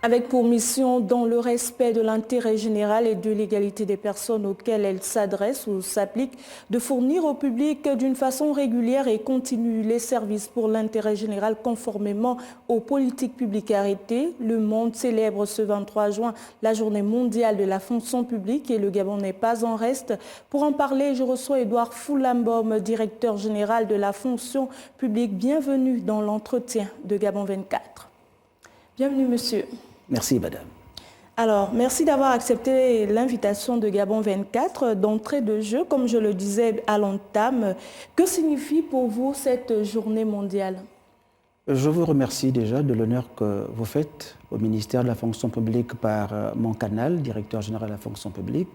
avec pour mission, dans le respect de l'intérêt général et de l'égalité des personnes auxquelles elle s'adresse ou s'applique, de fournir au public d'une façon régulière et continue les services pour l'intérêt général conformément aux politiques publiques arrêtées. Le monde célèbre ce 23 juin la journée mondiale de la fonction publique et le Gabon n'est pas en reste. Pour en parler, je reçois Edouard Foulambom, directeur général de la fonction publique. Bienvenue dans l'entretien de Gabon 24. Bienvenue, monsieur. Merci, madame. Alors, merci d'avoir accepté l'invitation de Gabon 24. D'entrée de jeu, comme je le disais à l'entame, que signifie pour vous cette journée mondiale? Je vous remercie déjà de l'honneur que vous faites au ministère de la fonction publique par mon canal, directeur général de la fonction publique,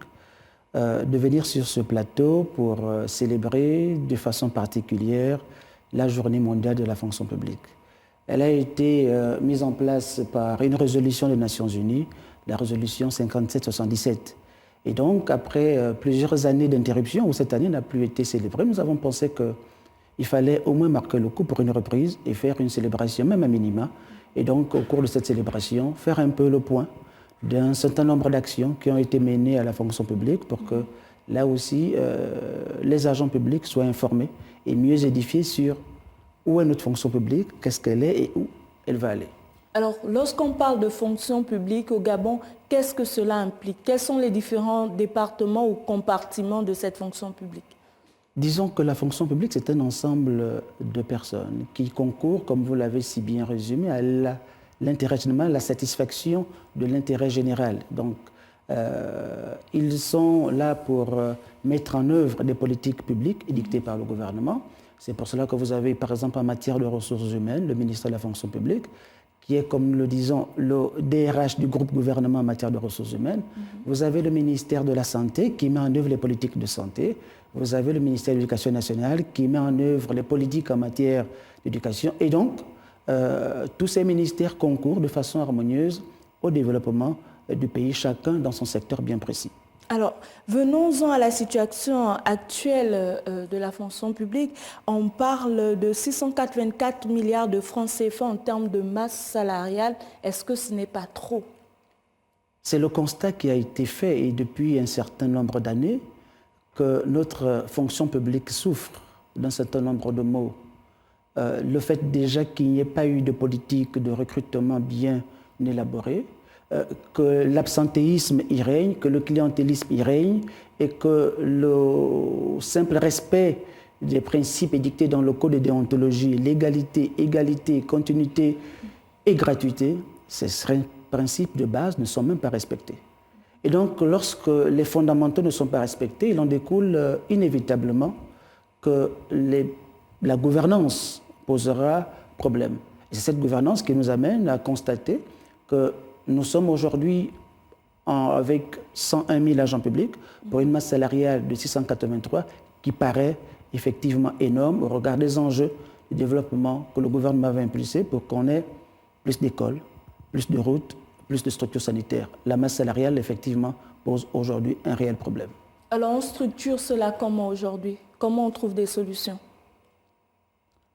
de venir sur ce plateau pour célébrer de façon particulière la journée mondiale de la fonction publique. Elle a été mise en place par une résolution des Nations Unies, la résolution 5777. Et donc, après plusieurs années d'interruption, où cette année n'a plus été célébrée, nous avons pensé qu'il fallait au moins marquer le coup pour une reprise et faire une célébration, même à minima. Et donc, au cours de cette célébration, faire un peu le point d'un certain nombre d'actions qui ont été menées à la fonction publique pour que, là aussi, les agents publics soient informés et mieux édifiés sur où est notre fonction publique, qu'est-ce qu'elle est et où elle va aller. Alors, lorsqu'on parle de fonction publique au Gabon, qu'est-ce que cela implique? Quels sont les différents départements ou compartiments de cette fonction publique? Disons que la fonction publique, c'est un ensemble de personnes qui concourent, comme vous l'avez si bien résumé, à l'intérêt général, la satisfaction de l'intérêt général. Donc, ils sont là pour mettre en œuvre des politiques publiques édictées par le gouvernement. C'est pour cela que vous avez, par exemple, en matière de ressources humaines, le ministère de la fonction publique, qui est, comme nous le disons, le DRH du groupe gouvernement en matière de ressources humaines. Vous avez le ministère de la Santé qui met en œuvre les politiques de santé. Vous avez le ministère de l'Éducation nationale qui met en œuvre les politiques en matière d'éducation. Et donc, tous ces ministères concourent de façon harmonieuse au développement du pays, chacun dans son secteur bien précis. Alors, venons-en à la situation actuelle de la fonction publique. On parle de 684 milliards de francs CFA en termes de masse salariale. Est-ce que ce n'est pas trop? C'est le constat qui a été fait et depuis un certain nombre d'années que notre fonction publique souffre d'un certain nombre de maux. Le fait déjà qu'il n'y ait pas eu de politique de recrutement bien élaborée, que l'absentéisme y règne, que le clientélisme y règne et que le simple respect des principes édictés dans le code de déontologie, l'égalité, égalité, continuité et gratuité, ces principes de base ne sont même pas respectés. Et donc, lorsque les fondamentaux ne sont pas respectés, il en découle inévitablement que la gouvernance posera problème. Et c'est cette gouvernance qui nous amène à constater que nous sommes aujourd'hui avec 101 000 agents publics pour une masse salariale de 683 qui paraît effectivement énorme au regard des enjeux de développement que le gouvernement va impulser pour qu'on ait plus d'écoles, plus de routes, plus de structures sanitaires. La masse salariale, effectivement, pose aujourd'hui un réel problème. Alors, on structure cela comment aujourd'hui? Comment on trouve des solutions?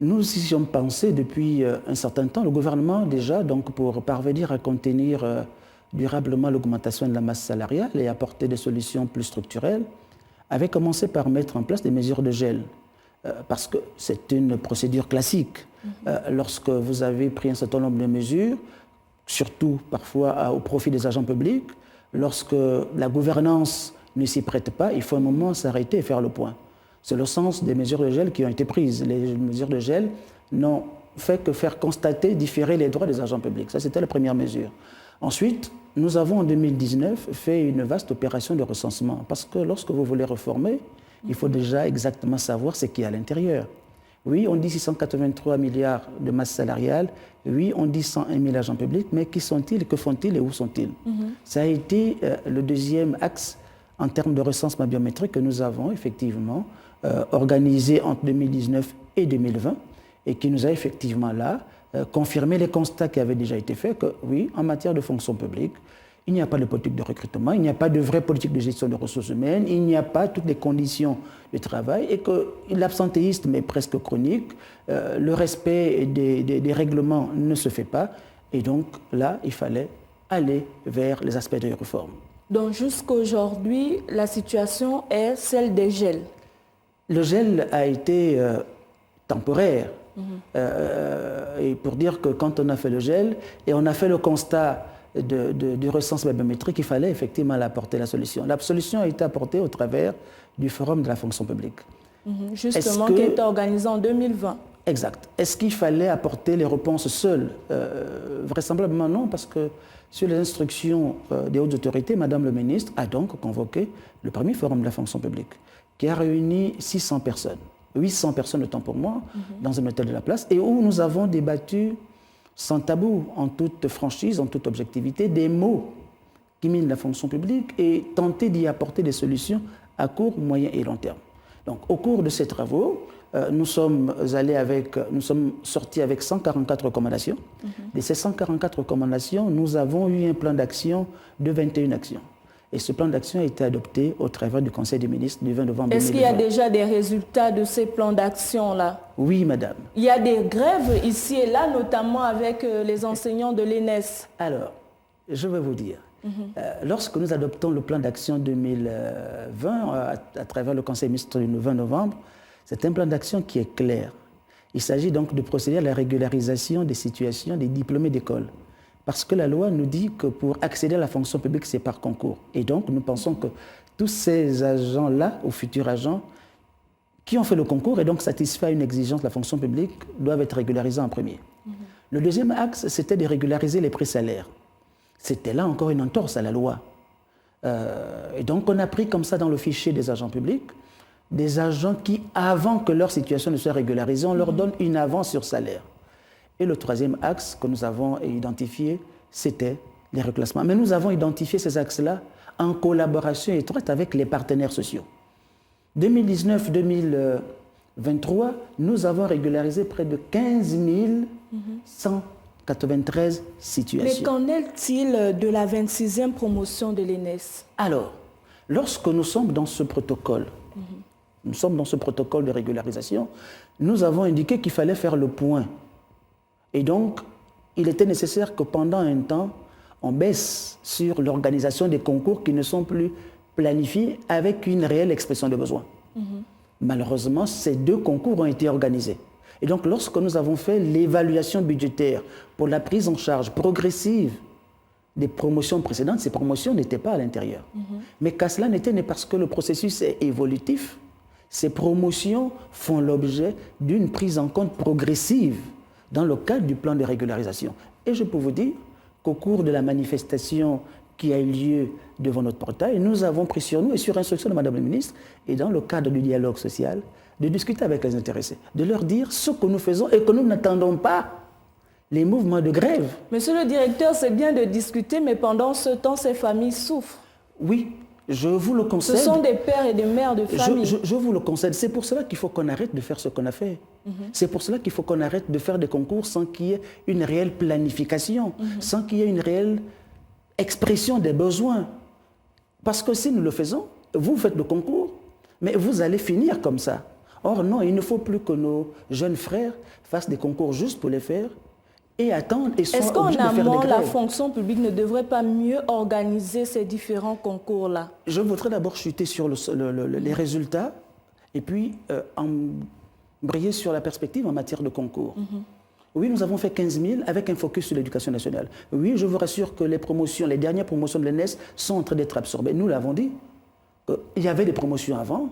Nous y sommes pensés depuis un certain temps. Le gouvernement, déjà, donc, pour parvenir à contenir durablement l'augmentation de la masse salariale et apporter des solutions plus structurelles, avait commencé par mettre en place des mesures de gel. Parce que c'est une procédure classique. Lorsque vous avez pris un certain nombre de mesures, surtout parfois au profit des agents publics, lorsque la gouvernance ne s'y prête pas, il faut un moment s'arrêter et faire le point. C'est le sens des mesures de gel qui ont été prises. Les mesures de gel n'ont fait que faire constater, différer les droits des agents publics. Ça, c'était la première mesure. Ensuite, nous avons en 2019 fait une vaste opération de recensement. Parce que lorsque vous voulez réformer, il faut déjà exactement savoir ce qu'il y a à l'intérieur. Oui, on dit 683 milliards de masse salariale. Oui, on dit 101 000 agents publics. Mais qui sont-ils, que font-ils et où sont-ils? Ça a été le deuxième axe en termes de recensement biométrique que nous avons effectivement organisé entre 2019 et 2020 et qui nous a effectivement là confirmé les constats qui avaient déjà été faits que oui, en matière de fonction publique, il n'y a pas de politique de recrutement, il n'y a pas de vraie politique de gestion des ressources humaines, il n'y a pas toutes les conditions de travail et que l'absentéisme est presque chronique, le respect des règlements ne se fait pas et donc là, il fallait aller vers les aspects de réforme. Donc jusqu'à aujourd'hui, la situation est celle des gels. Le gel a été temporaire. Et pour dire que quand on a fait le gel et on a fait le constat du recensement biométrique, il fallait effectivement apporter la solution. La solution a été apportée au travers du Forum de la fonction publique. Justement, qui est organisé en 2020. Exact. Est-ce qu'il fallait apporter les réponses seules? Vraisemblablement non, parce que sur les instructions des hautes autorités, Madame le ministre a donc convoqué le premier Forum de la fonction publique, qui a réuni 600 personnes. 800 personnes, autant pour moi, dans un hôtel de la place, et où nous avons débattu sans tabou, en toute franchise, en toute objectivité, des mots qui minent la fonction publique et tenter d'y apporter des solutions à court, moyen et long terme. Donc, au cours de ces travaux, nous sommes sortis avec 144 recommandations. De ces 144 recommandations, nous avons eu un plan d'action de 21 actions. Et ce plan d'action a été adopté au travers du Conseil des ministres du 20 novembre 2020. Est-ce qu'il y a déjà des résultats de ces plans d'action-là? Oui, madame. Il y a des grèves ici et là, notamment avec les enseignants de l'ENES. Alors, je vais vous dire, lorsque nous adoptons le plan d'action 2020 à travers le Conseil des ministres du 20 novembre, c'est un plan d'action qui est clair. Il s'agit donc de procéder à la régularisation des situations des diplômés d'école. Parce que la loi nous dit que pour accéder à la fonction publique, c'est par concours. Et donc, nous pensons que tous ces agents-là, ou futurs agents, qui ont fait le concours et donc satisfait à une exigence de la fonction publique, doivent être régularisés en premier. Le deuxième axe, c'était de régulariser les prix-salaires. C'était là encore une entorse à la loi. Et donc, on a pris comme ça dans le fichier des agents publics, des agents qui, avant que leur situation ne soit régularisée, on leur donne une avance sur salaire. Et le troisième axe que nous avons identifié, c'était les reclassements. Mais nous avons identifié ces axes-là en collaboration étroite avec les partenaires sociaux. 2019-2023, nous avons régularisé près de 15 193 situations. Mais qu'en est-il de la 26e promotion de l'ENES? Alors, lorsque nous sommes dans ce protocole, de régularisation, nous avons indiqué qu'il fallait faire le point. Et donc, il était nécessaire que pendant un temps, on baisse sur l'organisation des concours qui ne sont plus planifiés avec une réelle expression de besoin. Malheureusement, ces deux concours ont été organisés. Et donc, lorsque nous avons fait l'évaluation budgétaire pour la prise en charge progressive des promotions précédentes, ces promotions n'étaient pas à l'intérieur. Mais qu'à cela n'était parce que le processus est évolutif. Ces promotions font l'objet d'une prise en compte progressive dans le cadre du plan de régularisation. Et je peux vous dire qu'au cours de la manifestation qui a eu lieu devant notre portail, nous avons pris sur nous, et sur instruction de Madame la ministre, et dans le cadre du dialogue social, de discuter avec les intéressés, de leur dire ce que nous faisons et que nous n'attendons pas les mouvements de grève. Monsieur le directeur, c'est bien de discuter, mais pendant ce temps, ces familles souffrent. Oui, je vous le concède. Ce sont des pères et des mères de famille. Je vous le concède. C'est pour cela qu'il faut qu'on arrête de faire ce qu'on a fait. C'est pour cela qu'il faut qu'on arrête de faire des concours sans qu'il y ait une réelle planification, sans qu'il y ait une réelle expression des besoins. Parce que si nous le faisons, vous faites le concours, mais vous allez finir comme ça. Or non, il ne faut plus que nos jeunes frères fassent des concours juste pour les faire et attendre et soient obligés de faire des grèves. Est-ce qu'en amont, la fonction publique ne devrait pas mieux organiser ces différents concours-là? Je voudrais d'abord chuter sur les résultats et puis embrayer sur la perspective en matière de concours. Oui, nous avons fait 15 000 avec un focus sur l'éducation nationale. Oui, je vous rassure que les dernières promotions de l'ENES sont en train d'être absorbées. Nous l'avons dit, il y avait des promotions avant.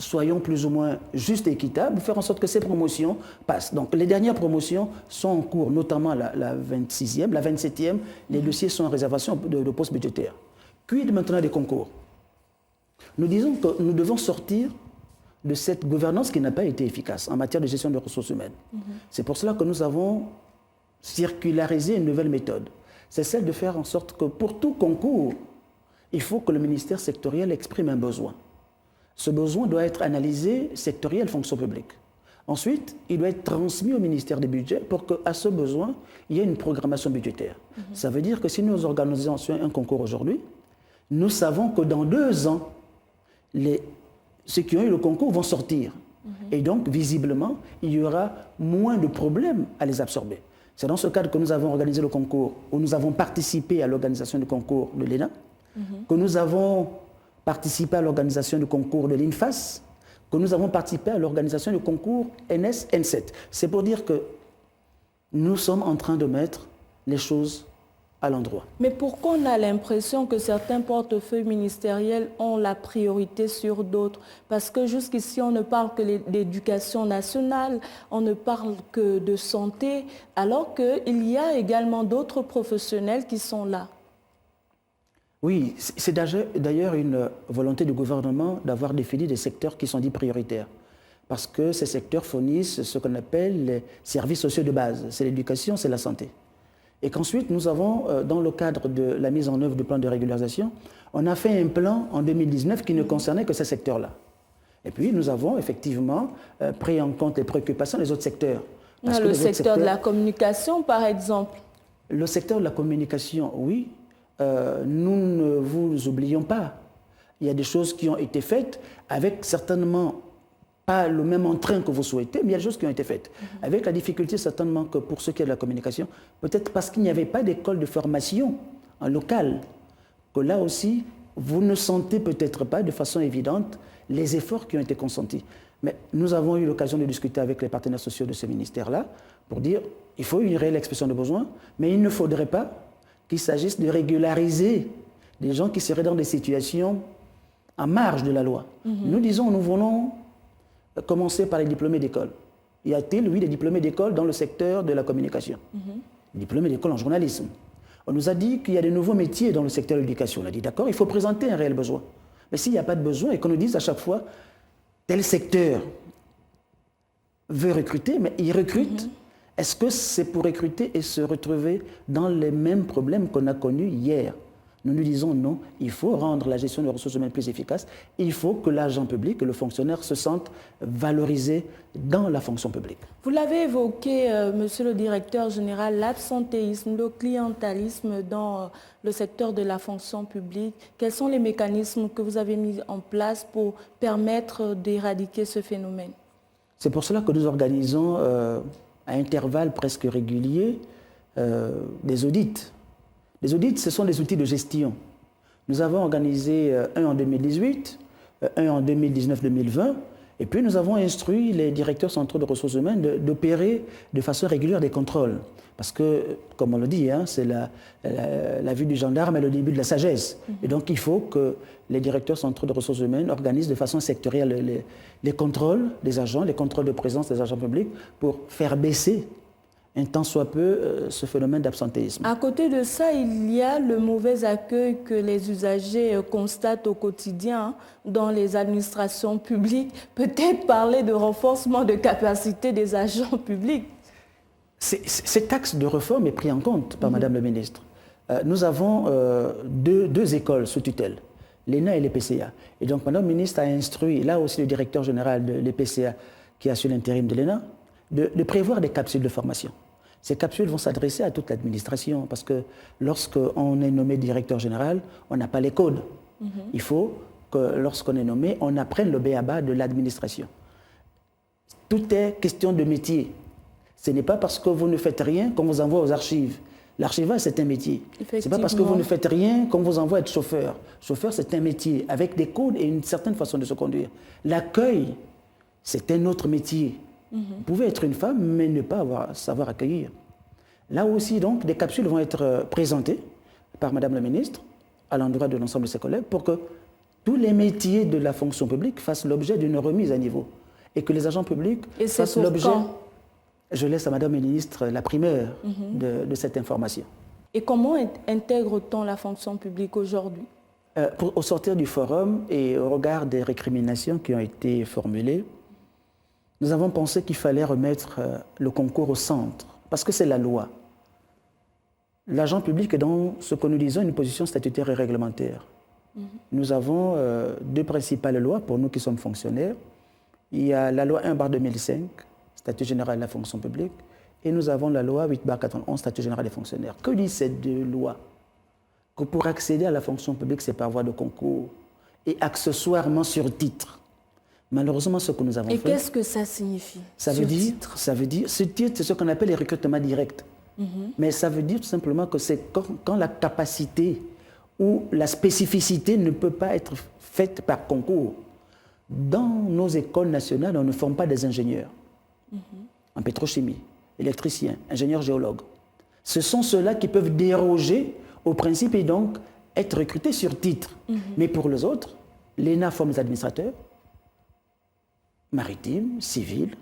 Soyons plus ou moins justes et équitables, faire en sorte que ces promotions passent. Donc les dernières promotions sont en cours, notamment la 26e, la 27e, les dossiers sont en réservation de postes budgétaires. Quid maintenant des concours? Nous disons que nous devons sortir de cette gouvernance qui n'a pas été efficace en matière de gestion des ressources humaines. C'est pour cela que nous avons circularisé une nouvelle méthode. C'est celle de faire en sorte que pour tout concours, il faut que le ministère sectoriel exprime un besoin. Ce besoin doit être analysé sectoriel fonction publique. Ensuite, il doit être transmis au ministère des Budgets pour qu'à ce besoin, il y ait une programmation budgétaire. Ça veut dire que si nous organisons un concours aujourd'hui, nous savons que dans 2 ans, ceux qui ont eu le concours vont sortir. Et donc, visiblement, il y aura moins de problèmes à les absorber. C'est dans ce cadre que nous avons organisé le concours, où nous avons participé à l'organisation du concours de l'ENA, que nous avons participé à l'organisation du concours de l'INFAS, que nous avons participé à l'organisation du concours NS-N7. C'est pour dire que nous sommes en train de mettre les choses à l'endroit. Mais pourquoi on a l'impression que certains portefeuilles ministériels ont la priorité sur d'autres? Parce que jusqu'ici, on ne parle que d'éducation nationale, on ne parle que de santé, alors qu'il y a également d'autres professionnels qui sont là. Oui, c'est d'ailleurs une volonté du gouvernement d'avoir défini des secteurs qui sont dits prioritaires. Parce que ces secteurs fournissent ce qu'on appelle les services sociaux de base. C'est l'éducation, c'est la santé. Et qu'ensuite, nous avons, dans le cadre de la mise en œuvre du plan de régularisation, on a fait un plan en 2019 qui ne concernait que ces secteurs-là. Et puis, nous avons effectivement pris en compte les préoccupations des autres secteurs. Parce le secteur de la communication, par exemple. Le secteur de la communication, oui. Nous ne vous oublions pas. Il y a des choses qui ont été faites avec certainement pas le même entrain que vous souhaitez, mais il y a des choses qui ont été faites. Avec la difficulté certainement que pour ce qui est de la communication, peut-être parce qu'il n'y avait pas d'école de formation en local, que là aussi, vous ne sentez peut-être pas de façon évidente les efforts qui ont été consentis. Mais nous avons eu l'occasion de discuter avec les partenaires sociaux de ce ministère-là pour dire qu'il faut une réelle expression de besoin, mais il ne faudrait pas qu'il s'agisse de régulariser des gens qui seraient dans des situations en marge de la loi. Nous disons, nous voulons commencer par les diplômés d'école. Y a-t-il, oui, des diplômés d'école dans le secteur de la communication? Diplômés d'école en journalisme. On nous a dit qu'il y a de nouveaux métiers dans le secteur de l'éducation. On a dit, d'accord, il faut présenter un réel besoin. Mais s'il n'y a pas de besoin et qu'on nous dise à chaque fois, tel secteur veut recruter, mais il recrute, est-ce que c'est pour recruter et se retrouver dans les mêmes problèmes qu'on a connus hier? Nous nous disons non, il faut rendre la gestion des ressources humaines plus efficace, il faut que l'agent public, que le fonctionnaire se sente valorisé dans la fonction publique. Vous l'avez évoqué, monsieur le directeur général, l'absentéisme, le clientélisme dans le secteur de la fonction publique. Quels sont les mécanismes que vous avez mis en place pour permettre d'éradiquer ce phénomène? C'est pour cela que nous organisons à intervalles presque réguliers des audits. Les audits, ce sont des outils de gestion. Nous avons organisé un en 2018, un en 2019-2020, et puis nous avons instruit les directeurs centraux de ressources humaines d'opérer de façon régulière des contrôles. Parce que, comme on le dit, hein, c'est la vue du gendarme et le début de la sagesse. Et donc il faut que les directeurs centraux de ressources humaines organisent de façon sectorielle les contrôles des agents, les contrôles de présence des agents publics pour faire baisser un tant soit peu ce phénomène d'absentéisme. À côté de ça, il y a le mauvais accueil que les usagers constatent au quotidien dans les administrations publiques. Peut-être parler de renforcement de capacité des agents publics. Cet axe de réforme est pris en compte par Madame la Ministre. Nous avons deux écoles sous tutelle, l'ENA et l'EPCA. Et donc Madame la Ministre a instruit, là aussi le directeur général de l'EPCA qui assure l'intérim de l'ENA, de prévoir des capsules de formation. Ces capsules vont s'adresser à toute l'administration parce que lorsqu'on est nommé directeur général, on n'a pas les codes. Il faut que lorsqu'on est nommé, on apprenne le b.a.-ba de l'administration. Tout est question de métier. Ce n'est pas parce que vous ne faites rien qu'on vous envoie aux archives. L'archivage, c'est un métier. Ce n'est pas parce que vous ne faites rien qu'on vous envoie être chauffeur. Chauffeur, c'est un métier avec des codes et une certaine façon de se conduire. L'accueil, c'est un autre métier. Vous pouvez être une femme, mais ne pas savoir accueillir. Là aussi, donc, des capsules vont être présentées par Madame la Ministre à l'endroit de l'ensemble de ses collègues pour que tous les métiers de la fonction publique fassent l'objet d'une remise à niveau et que les agents publics fassent l'objet... Je laisse à Madame la Ministre la primeur de cette information. Et comment intègre-t-on la fonction publique aujourd'hui? Au sortir du forum et au regard des récriminations qui ont été formulées, nous avons pensé qu'il fallait remettre le concours au centre, parce que c'est la loi. L'agent public est dans ce que nous disons une position statutaire et réglementaire. Nous avons deux principales lois pour nous qui sommes fonctionnaires. Il y a la loi 1/2005, statut général de la fonction publique, et nous avons la loi 8/91, statut général des fonctionnaires. Que disent ces deux lois? Que pour accéder à la fonction publique, c'est par voie de concours et accessoirement sur titre. Malheureusement, ce que nous avons fait... Et qu'est-ce que ça signifie? Ça veut dire, ce titre, c'est ce qu'on appelle les recrutements directs. Mais ça veut dire tout simplement que c'est quand la capacité ou la spécificité ne peut pas être faite par concours. Dans nos écoles nationales, on ne forme pas des ingénieurs en pétrochimie, électriciens, ingénieurs géologues. Ce sont ceux-là qui peuvent déroger au principe et donc être recrutés sur titre. Mais pour les autres, l'ENA forme les administrateurs, maritimes, civils,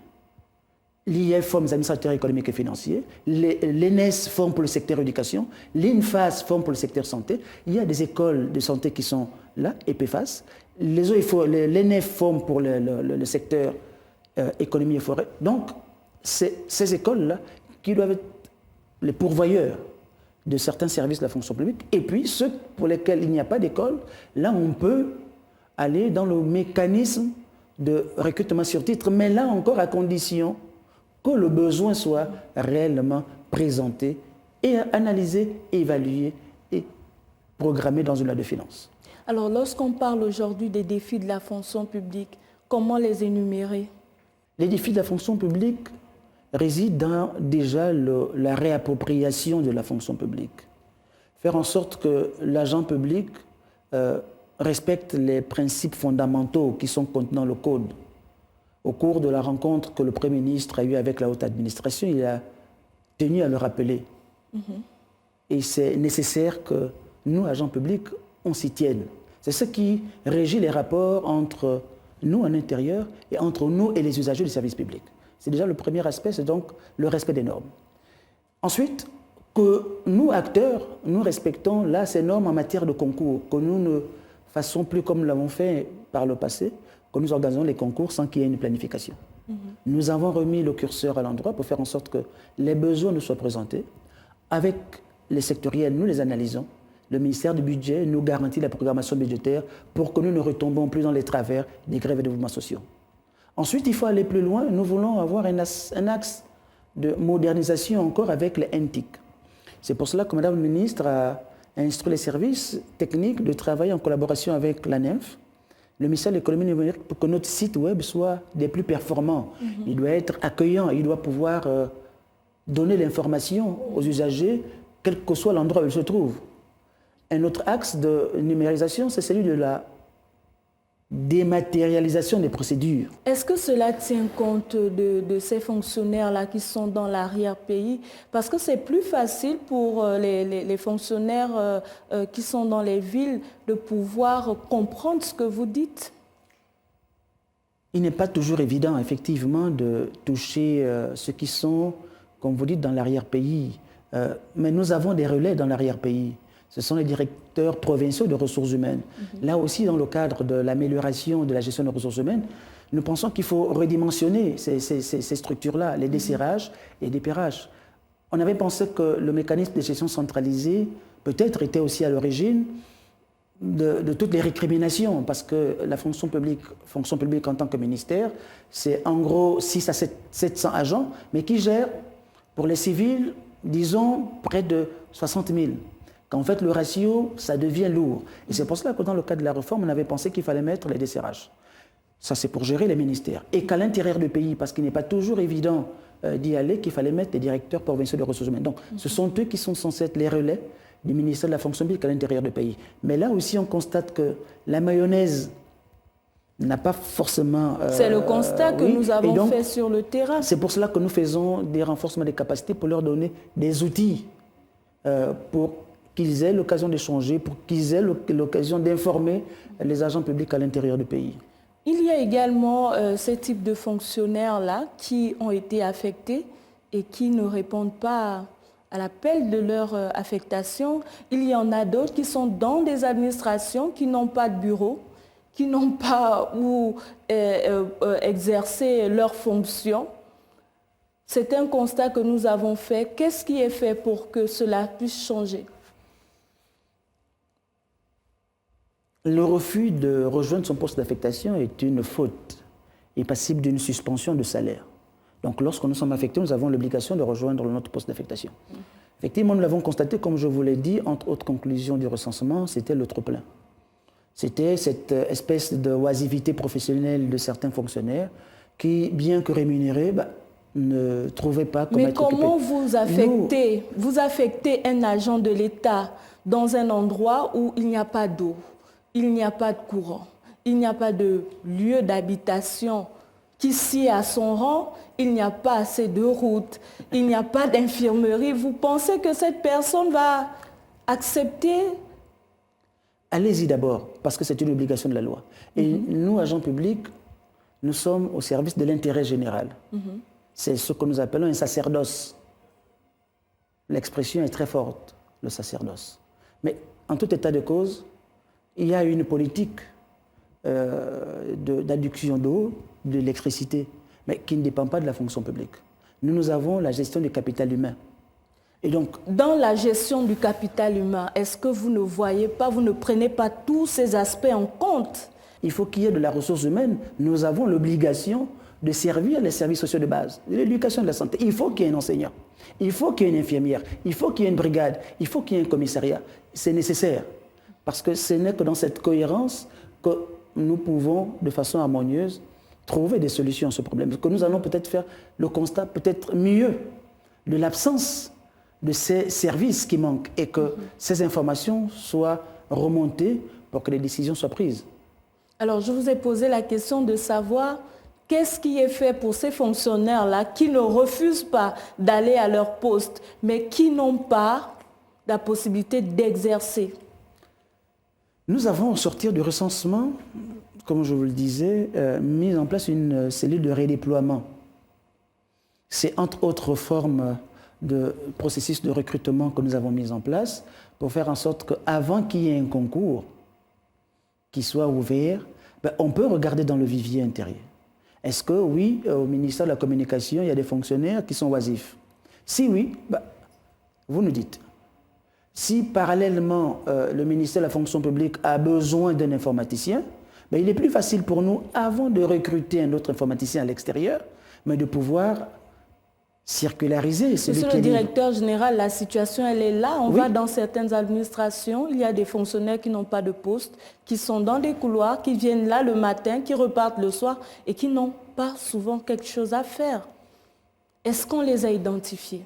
l'IF forme les administrateurs économiques et financiers, l'ENES forme pour le secteur éducation, l'INFAS forme pour le secteur santé. Il y a des écoles de santé qui sont là, EPFAS. L'ENEF forme pour le secteur économie et forêt. Donc, c'est ces écoles-là qui doivent être les pourvoyeurs de certains services de la fonction publique. Et puis, ceux pour lesquels il n'y a pas d'école, là, on peut aller dans le mécanisme de recrutement sur titre, mais là encore à condition que le besoin soit réellement présenté et analysé, évalué et programmé dans une loi de finances. Alors, lorsqu'on parle aujourd'hui des défis de la fonction publique, comment les énumérer? Les défis de la fonction publique résident dans déjà la réappropriation de la fonction publique. Faire en sorte que l'agent public respecte les principes fondamentaux qui sont contenus dans le Code. Au cours de la rencontre que le Premier ministre a eue avec la haute administration, il a tenu à le rappeler. Et c'est nécessaire que nous, agents publics, on s'y tienne. C'est ce qui régit les rapports entre nous en intérieur et entre nous et les usagers du service public. C'est déjà le premier aspect, c'est donc le respect des normes. Ensuite, que nous, acteurs, nous respectons là ces normes en matière de concours, que nous ne fassons plus comme nous l'avons fait par le passé, que nous organisons les concours sans qu'il y ait une planification. Nous avons remis le curseur à l'endroit pour faire en sorte que les besoins nous soient présentés. Avec les sectoriels, nous les analysons. Le ministère du Budget nous garantit la programmation budgétaire pour que nous ne retombons plus dans les travers des grèves et des mouvements sociaux. Ensuite, il faut aller plus loin. Nous voulons avoir un axe de modernisation encore avec les NTIC. C'est pour cela que Mme la ministre a instruit les services techniques de travailler en collaboration avec l'ANEF, le ministère de l'économie numérique, pour que notre site web soit des plus performants. Il doit être accueillant, il doit pouvoir donner l'information aux usagers, quel que soit l'endroit où ils se trouvent. Un autre axe de numérisation, c'est celui de la dématérialisation des procédures. Est-ce que cela tient compte de ces fonctionnaires-là qui sont dans l'arrière-pays? Parce que c'est plus facile pour les fonctionnaires qui sont dans les villes de pouvoir comprendre ce que vous dites. Il n'est pas toujours évident, effectivement, de toucher ceux qui sont, comme vous dites, dans l'arrière-pays. Mais nous avons des relais dans l'arrière-pays. Ce sont les directeurs provinciaux de ressources humaines. Là aussi, dans le cadre de l'amélioration de la gestion des ressources humaines, nous pensons qu'il faut redimensionner ces structures-là, les desserrages et dépérages. On avait pensé que le mécanisme de gestion centralisée peut-être était aussi à l'origine de toutes les récriminations, parce que la fonction publique en tant que ministère, c'est en gros 6 à 700 agents, mais qui gèrent pour les civils, disons, près de 60 000. Qu'en fait, le ratio, ça devient lourd. Et c'est pour cela que dans le cadre de la réforme, on avait pensé qu'il fallait mettre les desserrages. Ça, c'est pour gérer les ministères. Et qu'à l'intérieur du pays, parce qu'il n'est pas toujours évident d'y aller, qu'il fallait mettre des directeurs provinciaux de ressources humaines. Donc, ce sont eux qui sont censés être les relais du ministère de la fonction publique à l'intérieur du pays. Mais là aussi, on constate que la mayonnaise n'a pas forcément... c'est le constat que nous avons fait sur le terrain. C'est pour cela que nous faisons des renforcements des capacités pour leur donner des outils pour qu'ils aient l'occasion d'échanger, pour qu'ils aient l'occasion d'informer les agents publics à l'intérieur du pays. Il y a également ces types de fonctionnaires-là qui ont été affectés et qui ne répondent pas à l'appel de leur affectation. Il y en a d'autres qui sont dans des administrations qui n'ont pas de bureau, qui n'ont pas où exercer leurs fonctions. C'est un constat que nous avons fait. Qu'est-ce qui est fait pour que cela puisse changer ? Le refus de rejoindre son poste d'affectation est une faute et passible d'une suspension de salaire. Donc lorsque nous sommes affectés, nous avons l'obligation de rejoindre notre poste d'affectation. Effectivement, nous l'avons constaté, comme je vous l'ai dit, entre autres conclusions du recensement, c'était le trop-plein. C'était cette espèce de oisivité professionnelle de certains fonctionnaires qui, bien que rémunérés, ne trouvaient pas comment Mais être occupés. comment vous affectez un agent de l'État dans un endroit où il n'y a pas d'eau, il n'y a pas de courant, il n'y a pas de lieu d'habitation qui s'y à son rang, il n'y a pas assez de routes, il n'y a pas d'infirmerie. Vous pensez que cette personne va accepter? Allez-y d'abord, parce que c'est une obligation de la loi. Et nous, agents publics, nous sommes au service de l'intérêt général. C'est ce que nous appelons un sacerdoce. L'expression est très forte, le sacerdoce. Mais en tout état de cause, il y a une politique d'adduction d'eau, de l'électricité, mais qui ne dépend pas de la fonction publique. Nous avons la gestion du capital humain. Et donc, dans la gestion du capital humain, est-ce que vous ne voyez pas, vous ne prenez pas tous ces aspects en compte? Il faut qu'il y ait de la ressource humaine. Nous avons l'obligation de servir les services sociaux de base, de l'éducation, de la santé. Il faut qu'il y ait un enseignant, il faut qu'il y ait une infirmière, il faut qu'il y ait une brigade, il faut qu'il y ait un commissariat. C'est nécessaire, parce que ce n'est que dans cette cohérence que nous pouvons, de façon harmonieuse, trouver des solutions à ce problème. Parce que nous allons peut-être faire le constat, peut-être mieux, de l'absence de ces services qui manquent et que ces informations soient remontées pour que les décisions soient prises. Alors, je vous ai posé la question de savoir qu'est-ce qui est fait pour ces fonctionnaires-là qui ne refusent pas d'aller à leur poste, mais qui n'ont pas la possibilité d'exercer. Nous avons, au sortir du recensement, comme je vous le disais, mis en place une cellule de redéploiement. C'est entre autres formes de processus de recrutement que nous avons mis en place pour faire en sorte qu'avant qu'il y ait un concours qui soit ouvert, on peut regarder dans le vivier intérieur. Est-ce que, oui, au ministère de la Communication, il y a des fonctionnaires qui sont oisifs? Si oui, vous nous dites. Si parallèlement, le ministère de la Fonction publique a besoin d'un informaticien, il est plus facile pour nous, avant de recruter un autre informaticien à l'extérieur, mais de pouvoir circulariser celui qui est Monsieur le directeur général, la situation, elle est là. On va dans certaines administrations, il y a des fonctionnaires qui n'ont pas de poste, qui sont dans des couloirs, qui viennent là le matin, qui repartent le soir et qui n'ont pas souvent quelque chose à faire. Est-ce qu'on les a identifiés?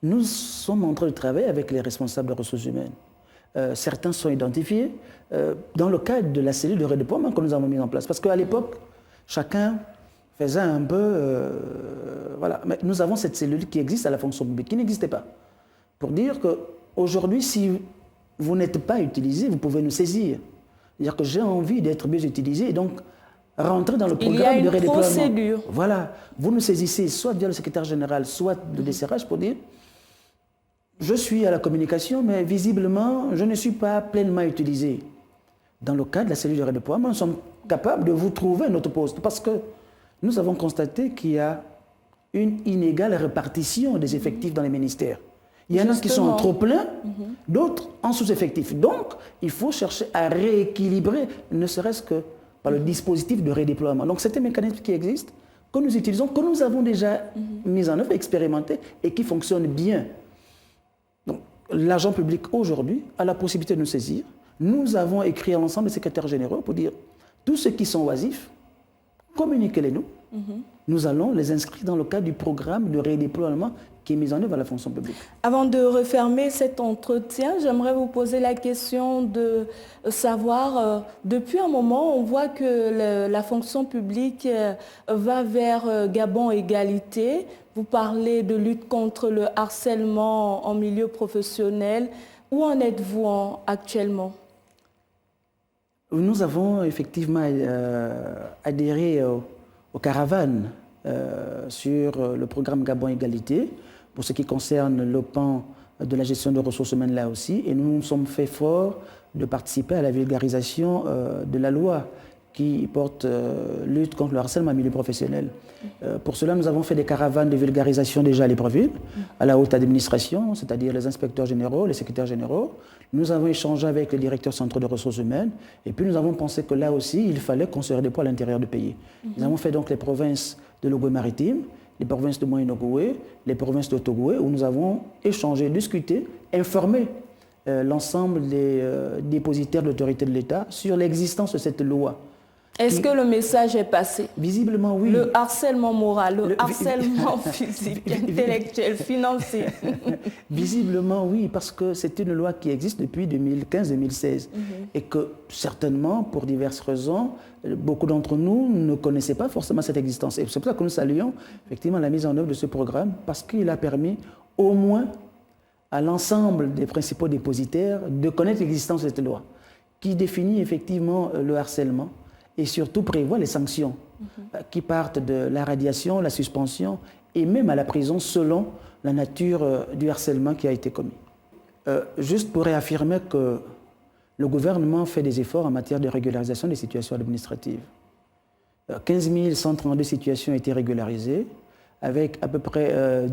Nous sommes en train de travailler avec les responsables de ressources humaines. Certains sont identifiés dans le cadre de la cellule de redéploiement que nous avons mise en place. Parce qu'à l'époque, chacun faisait un peu... voilà. Mais nous avons cette cellule qui existe à la fonction publique, qui n'existait pas. Pour dire qu'aujourd'hui, si vous n'êtes pas utilisé, vous pouvez nous saisir. C'est-à-dire que j'ai envie d'être mieux utilisé et donc rentrer dans le programme de redéploiement. Il y a une procédure. Voilà. Vous nous saisissez soit via le secrétaire général, soit de DCRH pour dire je suis à la communication, mais visiblement, je ne suis pas pleinement utilisé. Dans le cadre de la cellule de redéploiement, nous sommes capables de vous trouver notre poste parce que nous avons constaté qu'il y a une inégale répartition des effectifs dans les ministères. Il y en a qui sont en trop-plein, d'autres en sous-effectif. Donc, il faut chercher à rééquilibrer, ne serait-ce que par le dispositif de redéploiement. Donc, c'est un mécanisme qui existe, que nous utilisons, que nous avons déjà mis en œuvre, expérimenté et qui fonctionne bien. Donc, l'agent public aujourd'hui a la possibilité de nous saisir. Nous avons écrit à l'ensemble des secrétaires généraux pour dire tous ceux qui sont oisifs, communiquez-les-nous. Nous allons les inscrire dans le cadre du programme de redéploiement qui est mis en œuvre à la fonction publique. Avant de refermer cet entretien, j'aimerais vous poser la question de savoir, depuis un moment, on voit que la fonction publique va vers Gabon Égalité. Vous parlez de lutte contre le harcèlement en milieu professionnel. Où en êtes-vous actuellement? Nous avons effectivement adhéré aux caravanes sur le programme Gabon Égalité, pour ce qui concerne le pan de la gestion de ressources humaines là aussi. Et nous nous sommes fait fort de participer à la vulgarisation de la loi qui porte lutte contre le harcèlement en milieu professionnel. Pour cela, nous avons fait des caravanes de vulgarisation déjà à Libreville, à la haute administration, c'est-à-dire les inspecteurs généraux, les secrétaires généraux. Nous avons échangé avec les directeurs centraux de ressources humaines et puis nous avons pensé que là aussi, il fallait qu'on se redéploie à l'intérieur du pays. Nous avons fait donc les provinces de l'Ogooué-Maritime, les provinces de Moyen-Ogooué, les provinces de Togooué, où nous avons échangé, discuté, informé l'ensemble des dépositaires de l'autorité de l'État sur l'existence de cette loi. Est-ce que le message est passé? Visiblement, oui. Le harcèlement moral, le harcèlement physique, intellectuel, financier. Visiblement, oui, parce que c'est une loi qui existe depuis 2015-2016 et que certainement, pour diverses raisons, beaucoup d'entre nous ne connaissaient pas forcément cette existence. Et c'est pour ça que nous saluons effectivement la mise en œuvre de ce programme, parce qu'il a permis au moins à l'ensemble des principaux dépositaires de connaître l'existence de cette loi, qui définit effectivement le harcèlement et surtout prévoit les sanctions qui partent de la radiation, la suspension et même à la prison selon la nature du harcèlement qui a été commis. Juste pour réaffirmer que le gouvernement fait des efforts en matière de régularisation des situations administratives. 15 132 situations ont été régularisées, avec à peu près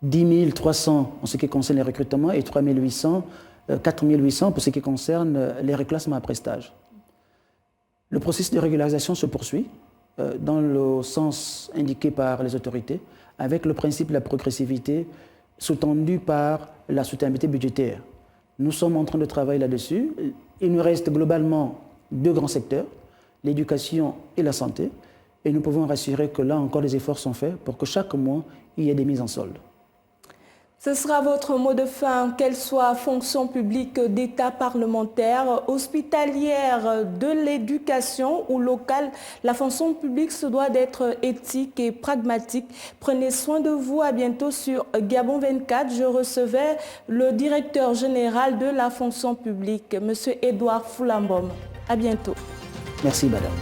10 300 en ce qui concerne les recrutements et 4 800 pour ce qui concerne les reclassements après stage. Le processus de régularisation se poursuit dans le sens indiqué par les autorités, avec le principe de la progressivité sous-tendu par la soutenabilité budgétaire. Nous sommes en train de travailler là-dessus. Il nous reste globalement 2 grands secteurs, l'éducation et la santé, et nous pouvons rassurer que là encore des efforts sont faits pour que chaque mois il y ait des mises en solde. Ce sera votre mot de fin, qu'elle soit fonction publique d'État, parlementaire, hospitalière, de l'éducation ou locale. La fonction publique se doit d'être éthique et pragmatique. Prenez soin de vous. À bientôt sur Gabon 24. Je recevais le directeur général de la fonction publique, M. Edouard Foulambom. À bientôt. Merci, madame.